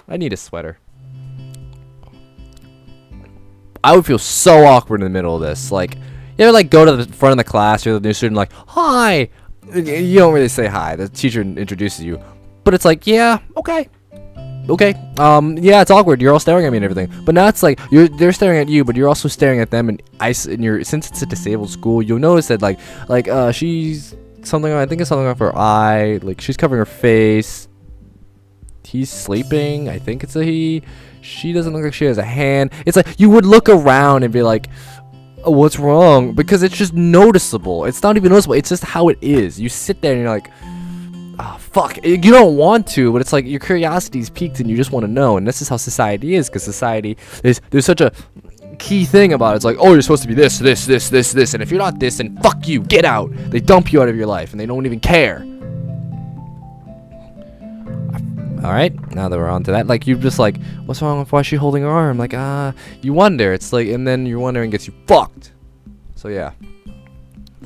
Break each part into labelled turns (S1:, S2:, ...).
S1: I need a sweater. I would feel so awkward in the middle of this. Like, you ever like go to the front of the class, you're the new student, like, hi. You don't really say hi. The teacher introduces you, but it's like, yeah, okay. Yeah, it's awkward. You're all staring at me and everything. But now it's like they're staring at you, but you're also staring at them. And since it's a disabled school, you'll notice that she's something. I think it's something off her eye. Like she's covering her face. He's sleeping. I think it's a he. She doesn't look like she has a hand. It's like you would look around and be like, oh, what's wrong? Because it's just noticeable. It's not even noticeable. It's just how it is. You sit there and you're like, oh, fuck. You don't want to, but it's like your curiosity's peaked and you just want to know. And this is how society is, because society is, there's such a key thing about it. It's like, oh, you're supposed to be this. And if you're not this, then fuck you. Get out. They dump you out of your life and they don't even care. Alright, now that we're on to that, like, you're just like, what's wrong with why is she holding her arm? Like, you wonder. It's like, and then your wondering gets you fucked. So, yeah.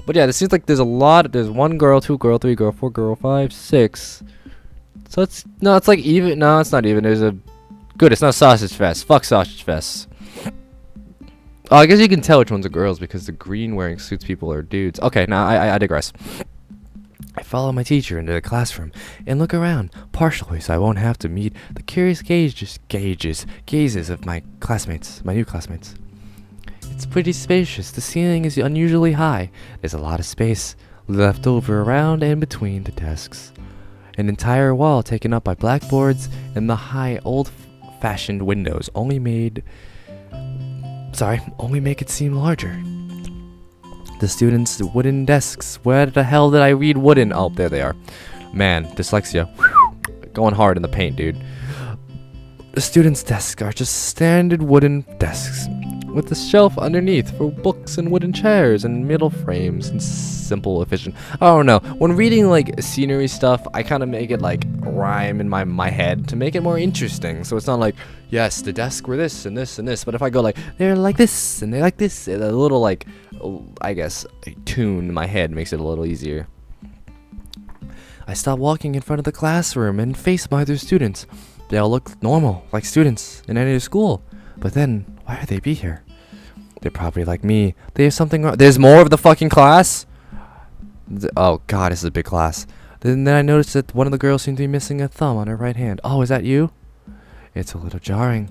S1: But yeah, it seems like there's a lot. There's 1 girl, 2 girl, 3 girl, 4 girl, 5, 6. So it's like even. No, it's not even. There's a good. It's not Sausage Fest. Fuck Sausage Fest. Oh, I guess you can tell which ones are girls because the green wearing suits people are dudes. Okay, now I digress. I follow my teacher into the classroom and look around, partially so I won't have to meet the curious gazes of my classmates, my new classmates. It's pretty spacious. The ceiling is unusually high. There's a lot of space left over around and between the desks. An entire wall taken up by blackboards and the high old-fashioned windows only make it seem larger. The students' wooden desks. Where the hell did I read wooden? Oh, there they are. Man, dyslexia. Going hard in the paint, dude. The students' desks are just standard wooden desks, with a shelf underneath for books and wooden chairs and metal frames and simple, efficient. I don't know. When reading like scenery stuff, I kind of make it like rhyme in my head to make it more interesting. So it's not like, yes, the desks were this and this and this. But if I go like, they're like this and they're like this, a little like, I guess, a tune in my head makes it a little easier. I stop walking in front of the classroom and face my other students. They all look normal, like students in any other school. But then, why would they be here? They're probably like me. They have something wrong. There's more of the fucking class? Oh god, this is a big class. Then I noticed that one of the girls seemed to be missing a thumb on her right hand. Oh, is that you? It's a little jarring.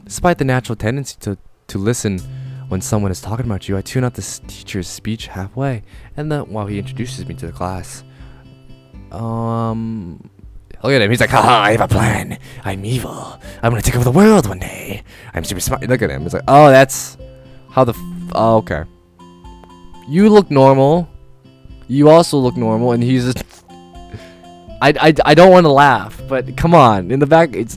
S1: Despite the natural tendency to listen when someone is talking about you, I tune out this teacher's speech halfway, and then while he introduces me to the class. Look at him. He's like, haha, I have a plan. I'm evil. I'm gonna take over the world one day. I'm super smart. Look at him. It's like, oh, that's how oh, okay. You look normal. You also look normal, and he's just. I don't want to laugh, but come on. In the back, it's.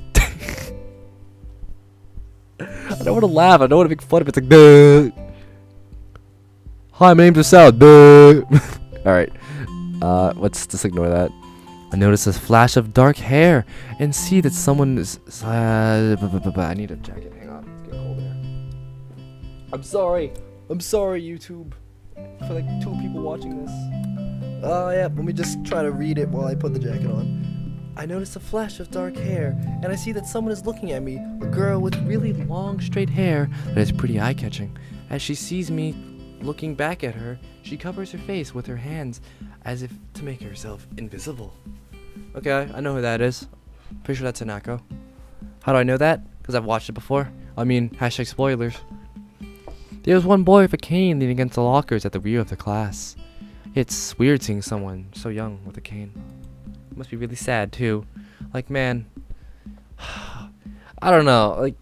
S1: I don't want to laugh. I don't want to make fun of it. It's like, duh. Hi, my name's Sal. Duh. All right. Let's just ignore that. I notice a flash of dark hair and see that someone is. I need a jacket. Hang on. It's getting cold in here. I'm sorry, YouTube, for like 2 people watching this. Yeah. Let me just try to read it while I put the jacket on. I notice a flash of dark hair and I see that someone is looking at me. A girl with really long, straight hair that is pretty eye-catching. As she sees me looking back at her, she covers her face with her hands as if to make herself invisible. Okay, I know who that is. Pretty sure that's Hanako. How do I know that? Because I've watched it before. I mean, hashtag spoilers. There was one boy with a cane leaning against the lockers at the rear of the class. It's weird seeing someone so young with a cane. It must be really sad too. Like, man, I don't know. Like,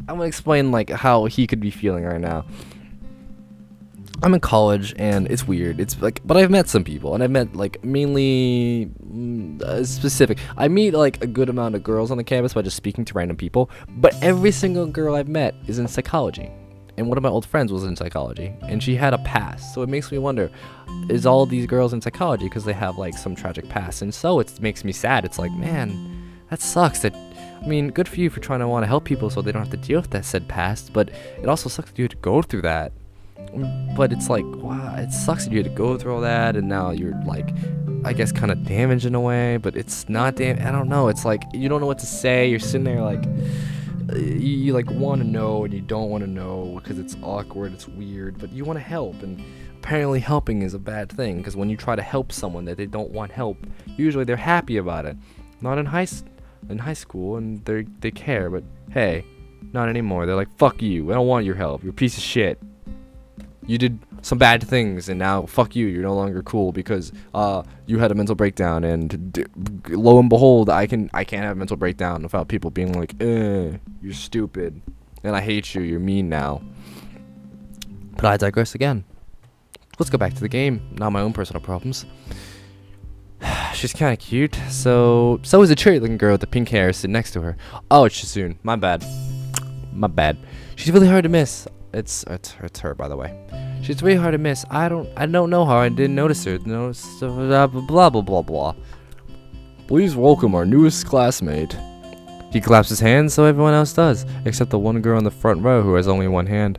S1: I'm gonna explain like how he could be feeling right now. I'm in college and it's weird. It's like, but I've met some people and I've met like mainly specific. I meet like a good amount of girls on the campus by just speaking to random people. But every single girl I've met is in psychology, and one of my old friends was in psychology, and she had a past. So it makes me wonder: is all these girls in psychology because they have like some tragic past? And so it makes me sad. It's like, man, that sucks. That, I mean, good for you for trying to want to help people so they don't have to deal with that said past. But it also sucks that you had to go through that. But it's like, wow, it sucks that you had to go through all that, and now you're like I guess, kind of damaged in a way, but it's not I don't know. It's like you don't know what to say. You're sitting there like you like want to know and you don't want to know because it's awkward, it's weird, but you want to help, and apparently helping is a bad thing because when you try to help someone that they don't want help, usually they're happy about it. Not in high school, and they care, but hey, not anymore. They're like, fuck you, I don't want your help, you're a piece of shit. You did some bad things, and now fuck you. You're no longer cool because you had a mental breakdown. And lo and behold, I can't have a mental breakdown without people being like, you're stupid, and I hate you. You're mean now. But I digress again. Let's go back to the game. Not my own personal problems. She's kind of cute. So is the cherry-looking girl with the pink hair sitting next to her. Oh, it's Shisoon. My bad. She's really hard to miss. It's her, by the way. She's really hard to miss. I don't know her. I didn't notice her. Blah blah blah blah. Please welcome our newest classmate. He claps his hands so everyone else does, except the one girl in the front row who has only one hand.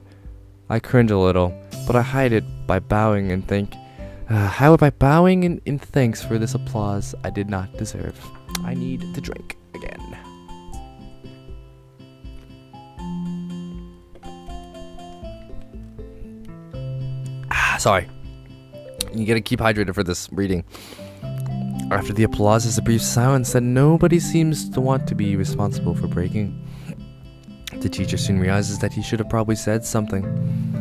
S1: I cringe a little, but I hide it by bowing and think, how by bowing in thanks for this applause I did not deserve. I need to drink again. Sorry. You gotta keep hydrated for this reading. After the applause is a brief silence that nobody seems to want to be responsible for breaking. The teacher soon realizes that he should have probably said something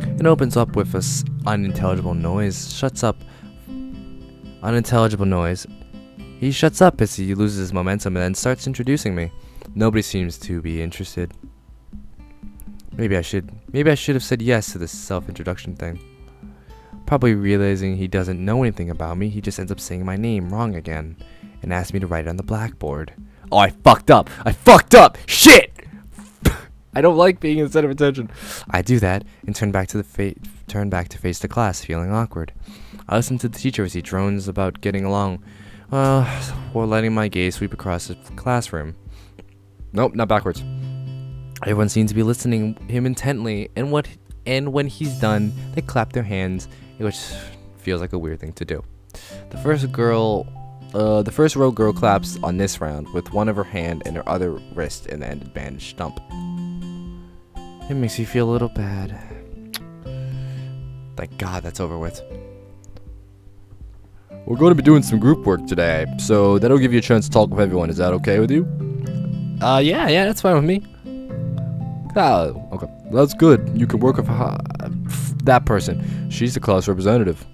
S1: and opens up with a unintelligible noise. Unintelligible noise. He shuts up as he loses his momentum and then starts introducing me. Nobody seems to be interested. Maybe I should have said yes to this self-introduction thing. Probably realizing he doesn't know anything about me, he just ends up saying my name wrong again and asks me to write it on the blackboard. Oh, I fucked up! Shit! I don't like being in the center of attention. I do that and turn back to face the class, feeling awkward. I listen to the teacher as he drones about getting along, while letting my gaze sweep across the classroom. Nope, not backwards. Everyone seems to be listening him intently, and when he's done, they clap their hands, which feels like a weird thing to do. The first row girl claps on this round with one of her hand and her other wrist in the ended bandage stump. It makes me feel a little bad. Thank God that's over with. We're going to be doing some group work today, so that'll give you a chance to talk with everyone. Is that okay with you? Yeah, that's fine with me. Oh, okay. That's good. You can work with that person. She's the class representative.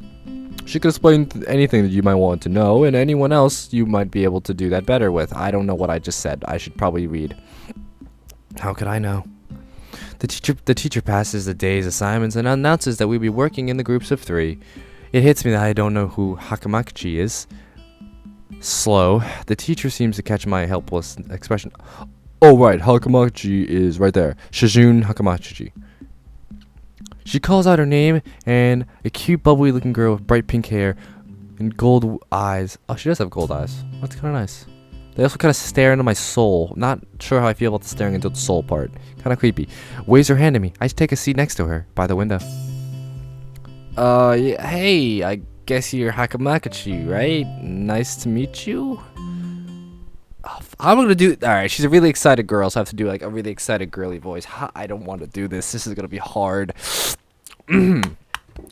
S1: She can explain anything that you might want to know, and anyone else you might be able to do that better with. I don't know what I just said. I should probably read. How could I know? The teacher passes the day's assignments and announces that we'll be working in the groups of 3. It hits me that I don't know who Hakamachi is. Slow. The teacher seems to catch my helpless expression. Oh right, Hakamachi is right there. Shijun Hakamachi. She calls out her name, and a cute, bubbly-looking girl with bright pink hair and gold eyes. Oh, she does have gold eyes. That's kind of nice. They also kind of stare into my soul. Not sure how I feel about the staring into the soul part. Kind of creepy. Waves her hand at me. I take a seat next to her, by the window. Yeah, hey, I guess you're Hakamachi, right? Nice to meet you. I'm gonna do. Alright, she's a really excited girl, so I have to do like a really excited girly voice. I don't want to do this. This is gonna be hard. I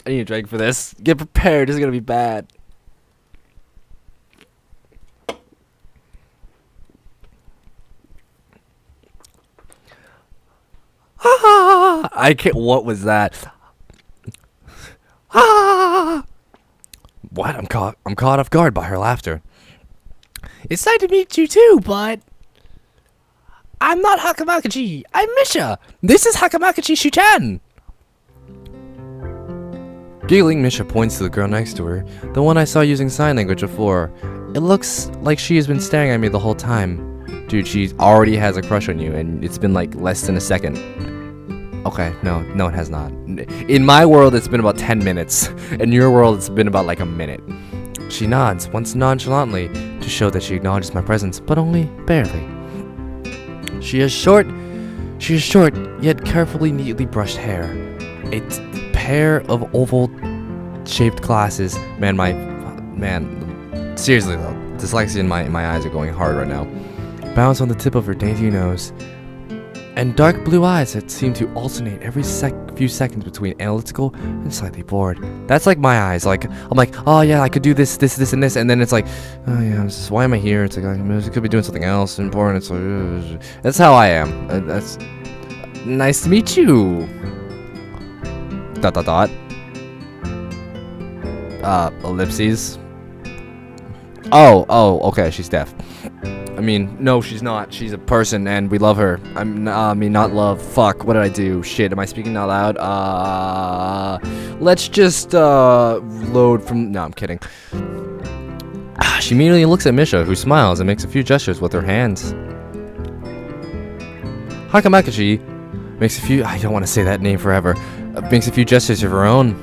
S1: need a drink for this. Get prepared. This is gonna be bad. I can't. What was that? What? I'm caught off guard by her laughter. It's nice to meet you too, but I'm not Hakamachi. I'm Misha. This is Hakamachi Shuchan. Giggling, Misha points to the girl next to her, the one I saw using sign language before. It looks like she has been staring at me the whole time. Dude, she already has a crush on you, and it's been like less than a second. Okay, no, it has not. In my world, it's been about 10 minutes. In your world, it's been about like a minute. She nods, once nonchalantly, to show that she acknowledges my presence, but only barely. She has short, yet carefully neatly brushed hair. A pair of oval-shaped glasses. Man, Seriously though, dyslexia in my eyes are going hard right now. Bounce on the tip of her dainty nose. And dark blue eyes that seem to alternate every few seconds between analytical and slightly bored. That's like my eyes. Like I'm like, oh yeah, I could do this, and this, and then it's like, oh yeah, why am I here? It's like I could be doing something else important. It's like, that's how I am. That's nice to meet you. ... Ellipses. Oh, okay, she's deaf. I mean, no, she's not. She's a person, and we love her. Not love. Fuck, what did I do? Shit, am I speaking out loud? Let's just, load from... No, I'm kidding. She immediately looks at Misha, who smiles and makes a few gestures with her hands. Hakamakashi makes a few... I don't want to say that name forever. Makes a few gestures of her own.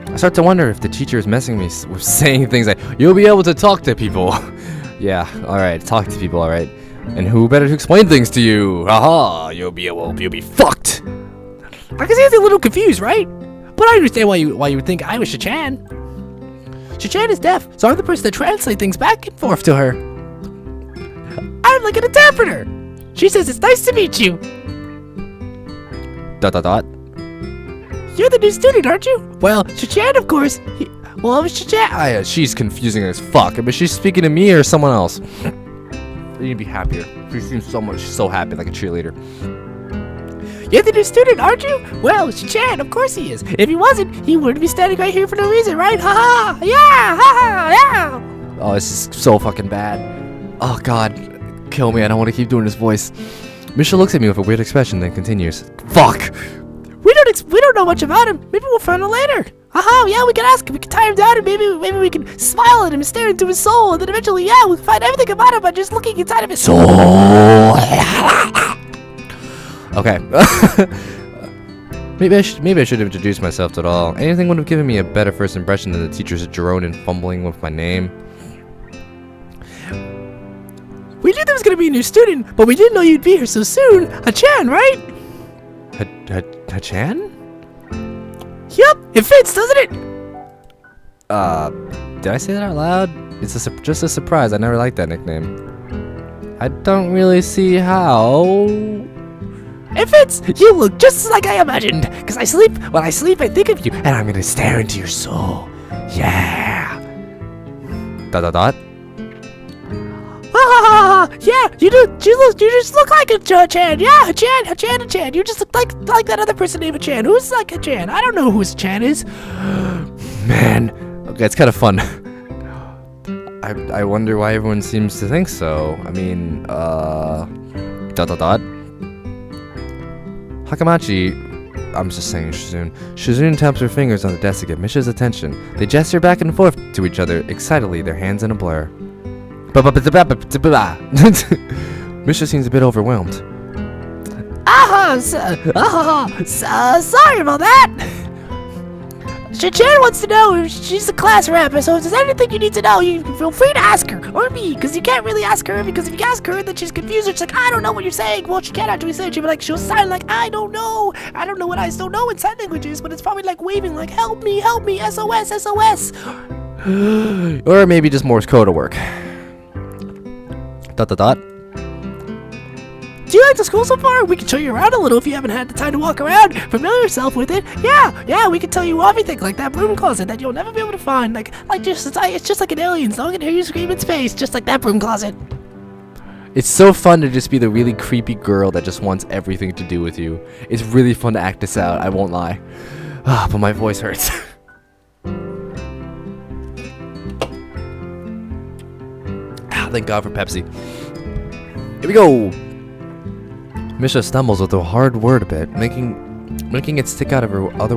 S1: I start to wonder if the teacher is messing me with saying things like, you'll be able to talk to people. Yeah, alright, talk to people, alright. And who better to explain things to you? Haha, you'll be fucked.
S2: I can see you're a little confused, right? But I understand why you would think I was Shichan. Shichan is deaf, so I'm the person that translates things back and forth to her. I'm like an interpreter. She says it's nice to meet you. ... You're the new student, aren't you? Well, Shichan, of course. Well, Shichan.
S1: She's confusing as fuck. But she's speaking to me or someone else. You'd be happier. She seems so happy, like a cheerleader.
S2: You're the new student, aren't you? Well, Shichan, of course he is. If he wasn't, he wouldn't be standing right here for no reason, right? Ha ha! Yeah! Ha ha! Yeah!
S1: Oh, this is so fucking bad. Oh god, kill me. I don't want to keep doing this voice. Misha looks at me with a weird expression, then continues. Fuck!
S2: We don't know much about him. Maybe we'll find out later. Haha, yeah, we can ask him. We can tie him down and maybe we can smile at him and stare into his soul. And then eventually, yeah, we'll find everything about him by just looking inside of his soul.
S1: Okay. maybe I should have introduced myself at all. Anything would have given me a better first impression than the teacher's drone and fumbling with my name.
S2: We knew there was going to be a new student, but we didn't know you'd be here so soon. Hachan, right?
S1: Hachan?
S2: Yup, it fits, doesn't it?
S1: Did I say that out loud? It's just a surprise. I never liked that nickname. I don't really see how.
S2: It fits! You look just like I imagined. Because when I sleep, I think of you, and I'm gonna stare into your soul. Yeah. ... Yeah, you do. You just look like a Chan. Yeah, a Chan. You just look like that other person named Chan. Who's like a Chan? I don't know who Chan is.
S1: Man. Okay, it's kind of fun. I wonder why everyone seems to think so. I mean, Hakamachi. I'm just saying Shizune. Shizune taps her fingers on the desk to get Misha's attention. They gesture back and forth to each other excitedly, their hands in a blur. Misha seems a bit overwhelmed.
S2: Sorry about that. Shichan wants to know if she's the class rep, so if there's anything you need to know, you can feel free to ask her, or me, because you can't really ask her, because if you ask her, then she's confused, and she's like, I don't know what you're saying. Well, she can't actually say it. She'll sign like, I don't know what I still know in sign languages, but it's probably like waving, like, help me, SOS, SOS.
S1: Or maybe just Morse code will work. Do
S2: you like the school so far? We can show you around a little if you haven't had the time to walk around. Familiar yourself with it. Yeah, we can tell you everything, like that broom closet that you'll never be able to find. It's just like an alien, so I can hear you scream in space, just like that broom closet.
S1: It's so fun to just be the really creepy girl that just wants everything to do with you. It's really fun to act this out, I won't lie. But my voice hurts. Thank God for Pepsi. Here we go. Misha stumbles with a hard word a bit, making it stick out of her other